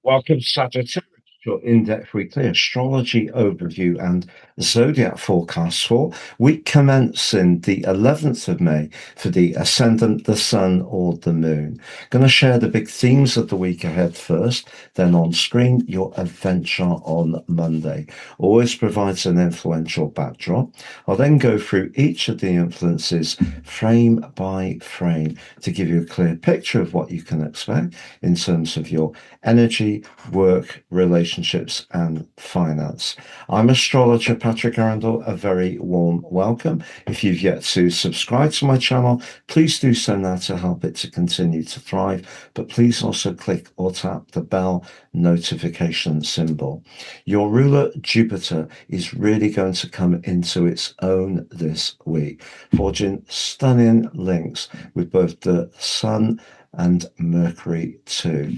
Welcome, Sagittarius, your in-depth weekly astrology overview and zodiac forecast for week commencing the 11th of May for the ascendant, the sun, or the moon. Going to share the big themes of the week ahead first, then on screen, your adventure on Monday. Always provides an influential backdrop. I'll then go through each of the influences frame by frame to give you a clear picture of what you can expect in terms of your energy, work, relationships, and finance. I'm astrologer Patrick Arundel. A very warm welcome. If you've yet to subscribe to my channel, please do so now to help it to continue to thrive. But please also click or tap the bell notification symbol. Your ruler Jupiter is really going to come into its own this week, forging stunning links with both the Sun and Mercury too.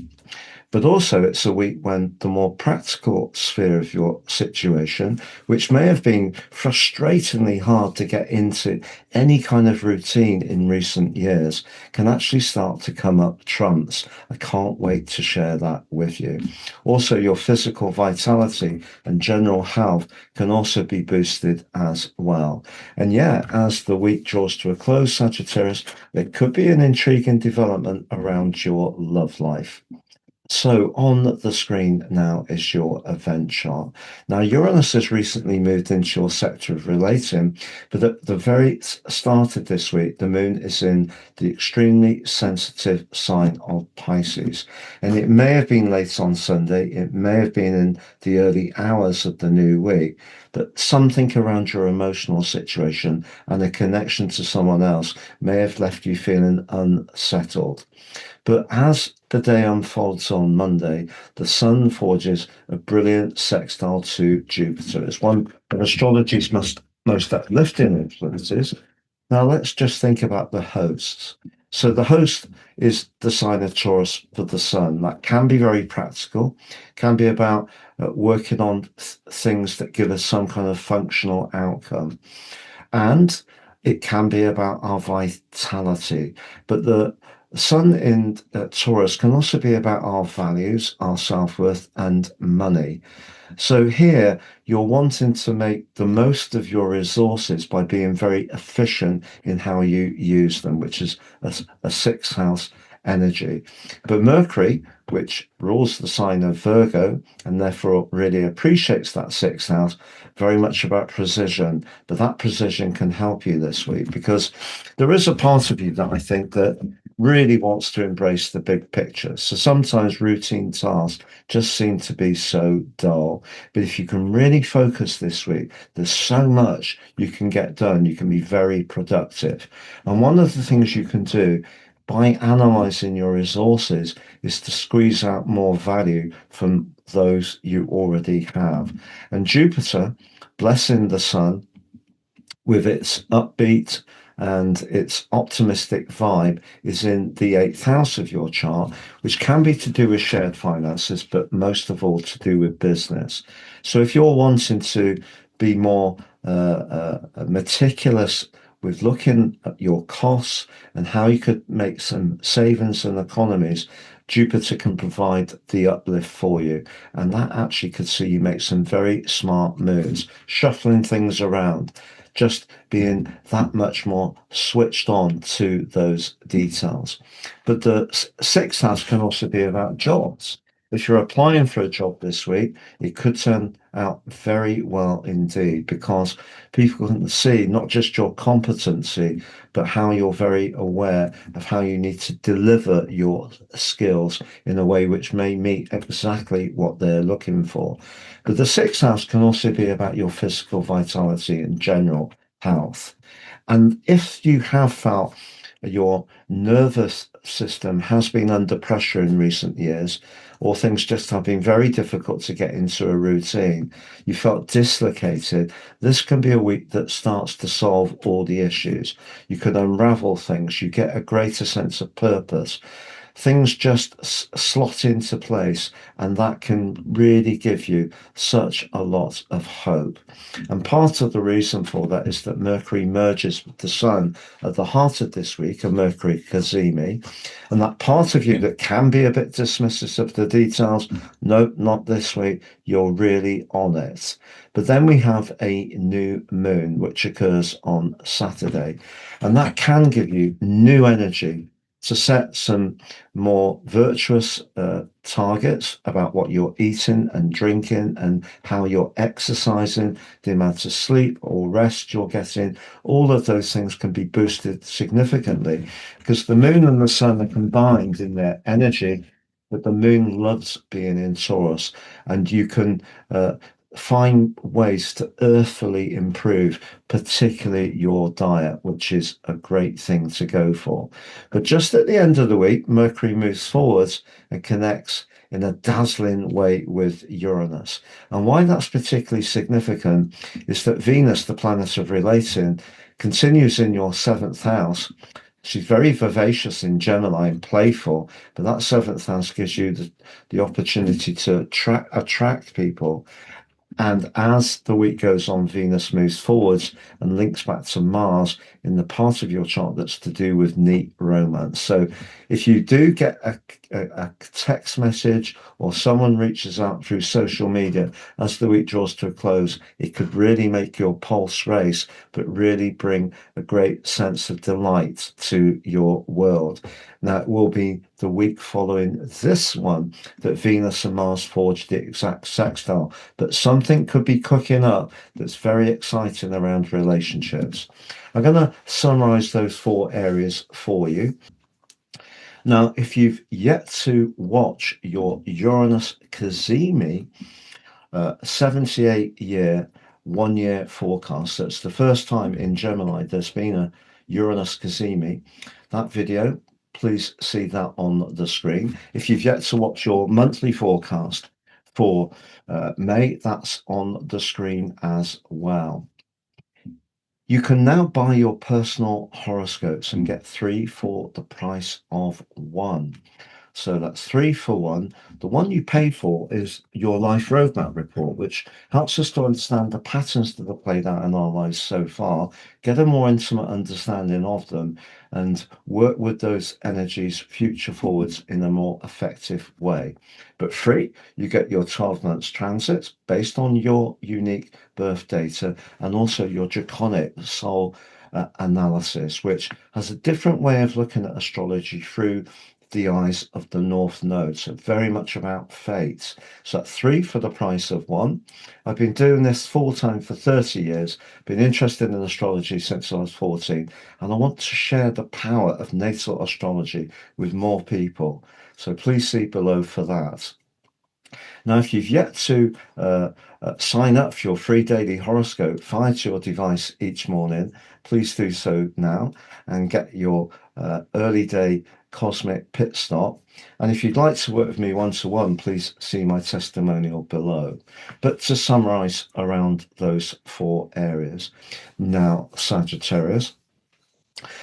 But also, it's a week when the more practical sphere of your situation, which may have been frustratingly hard to get into any kind of routine in recent years, can actually start to come up trumps. I can't wait to share that with you. Also, your physical vitality and general health can also be boosted as well. And yeah, as the week draws to a close, Sagittarius, there could be an intriguing development around your love life. So on the screen now is your event chart. Now, Uranus has recently moved into your sector of relating, but at the very start of this week, the moon is in the extremely sensitive sign of Pisces. And it may have been late on Sunday, it may have been in the early hours of the new week, but something around your emotional situation and a connection to someone else may have left you feeling unsettled. But as the day unfolds on Monday, the Sun forges a brilliant sextile to Jupiter. It's one of astrology's most uplifting influences. Now let's just think about the hosts. So the host is the sign of Taurus for the Sun. That can be very practical, can be about working on things that give us some kind of functional outcome. And it can be about our vitality. But the Sun in Taurus can also be about our values, our self-worth, and money. So here, you're wanting to make the most of your resources by being very efficient in how you use them, which is a sixth house energy. But Mercury, which rules the sign of Virgo and therefore really appreciates that sixth house, very much about precision. But that precision can help you this week because there is a part of you that I think that really wants to embrace the big picture. So sometimes routine tasks just seem to be so dull. But if you can really focus this week, there's so much you can get done. You can be very productive. And one of the things you can do by analyzing your resources is to squeeze out more value from those you already have. And Jupiter, blessing the Sun with its upbeat and its optimistic vibe, is in the eighth house of your chart, which can be to do with shared finances, but most of all to do with business. So if you're wanting to be more meticulous with looking at your costs and how you could make some savings and economies, Jupiter can provide the uplift for you. And that actually could see you make some very smart moves, shuffling things around, just being that much more switched on to those details. But the sixth house can also be about jobs. If you're applying for a job this week, it could turn out very well indeed because people can see not just your competency, but how you're very aware of how you need to deliver your skills in a way which may meet exactly what they're looking for. But the sixth house can also be about your physical vitality and general health. And if you have felt your nervous system has been under pressure in recent years, or things just have been very difficult to get into a routine, you felt dislocated, this can be a week that starts to solve all the issues. You can unravel things, you get a greater sense of purpose. things just slot into place, and that can really give you such a lot of hope. And part of the reason for that is that Mercury merges with the Sun at the heart of this week, a Mercury cazimi, and that part of you that can be a bit dismissive of the details, no, not this week, you're really on it. But then we have a new moon, which occurs on Saturday, and that can give you new energy to set some more virtuous targets about what you're eating and drinking and how you're exercising, the amount of sleep or rest you're getting. All of those things can be boosted significantly because the moon and the sun are combined in their energy. But the moon loves being in Taurus, and you can find ways to earthily improve, particularly your diet, which is a great thing to go for. But just at the end of the week, Mercury moves forwards and connects in a dazzling way with Uranus. And why that's particularly significant is that Venus, the planet of relating, continues in your seventh house. She's very vivacious in Gemini and playful, but that seventh house gives you the opportunity to attract people. And as the week goes on, Venus moves forwards and links back to Mars in the part of your chart that's to do with neat romance. So if you do get a text message or someone reaches out through social media as the week draws to a close, it could really make your pulse race, but really bring a great sense of delight to your world. Now, it will be the week following this one that Venus and Mars forge the exact sextile, but something could be cooking up that's very exciting around relationships. I'm going to summarize those four areas for you. Now, if you've yet to watch your Uranus cazimi 78-year, 1 year forecast, so it's the first time in Gemini there's been a Uranus cazimi, that video, please see that on the screen. If you've yet to watch your monthly forecast for May, that's on the screen as well. You can now buy your personal horoscopes and get 3 for the price of 1. So that's 3 for 1. The one you pay for is your life roadmap report, which helps us to understand the patterns that have played out in our lives so far, get a more intimate understanding of them, and work with those energies future forwards in a more effective way. But free, you get your 12 months transits based on your unique birth data and also your draconic soul analysis, which has a different way of looking at astrology through the eyes of the North Node. So very much about fate. So at 3 for the price of 1. I've been doing this full time for 30 years, been interested in astrology since I was 14, and I want to share the power of natal astrology with more people. So please see below for that. Now, if you've yet to sign up for your free daily horoscope fired to your device each morning, please do so now and get your early day cosmic pit stop. And if you'd like to work with me one-to-one, please see my testimonial below. But to summarize around those 4 areas. Now, Sagittarius.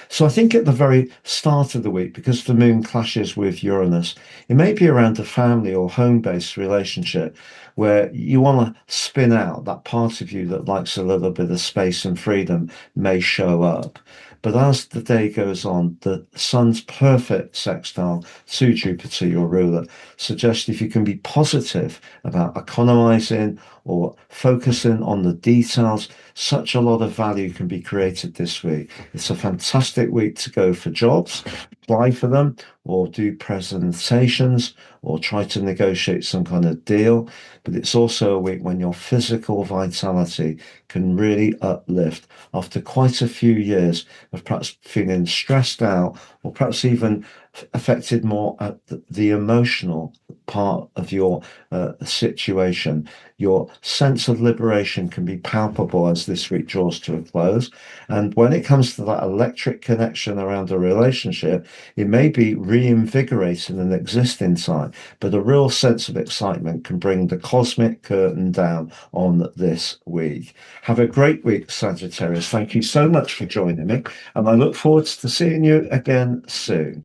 So I think at the very start of the week, because the moon clashes with Uranus, it may be around a family or home-based relationship where you want to spin out. That part of you that likes a little bit of space and freedom may show up. But as the day goes on, the sun's perfect sextile to Jupiter, your ruler, suggests if you can be positive about economizing or focusing on the details, such a lot of value can be created this week. It's a fantastic week to go for jobs, apply for them, or do presentations, or try to negotiate some kind of deal. But it's also a week when your physical vitality can really uplift after quite a few years of perhaps feeling stressed out, or perhaps even affected more at the emotional part of your situation. Your sense of liberation can be palpable as this week draws to a close. And when it comes to that electric connection around a relationship, it may be reinvigorating an existing tie, but a real sense of excitement can bring the cosmic curtain down on this week. Have a great week, Sagittarius. Thank you so much for joining me, and I look forward to seeing you again soon.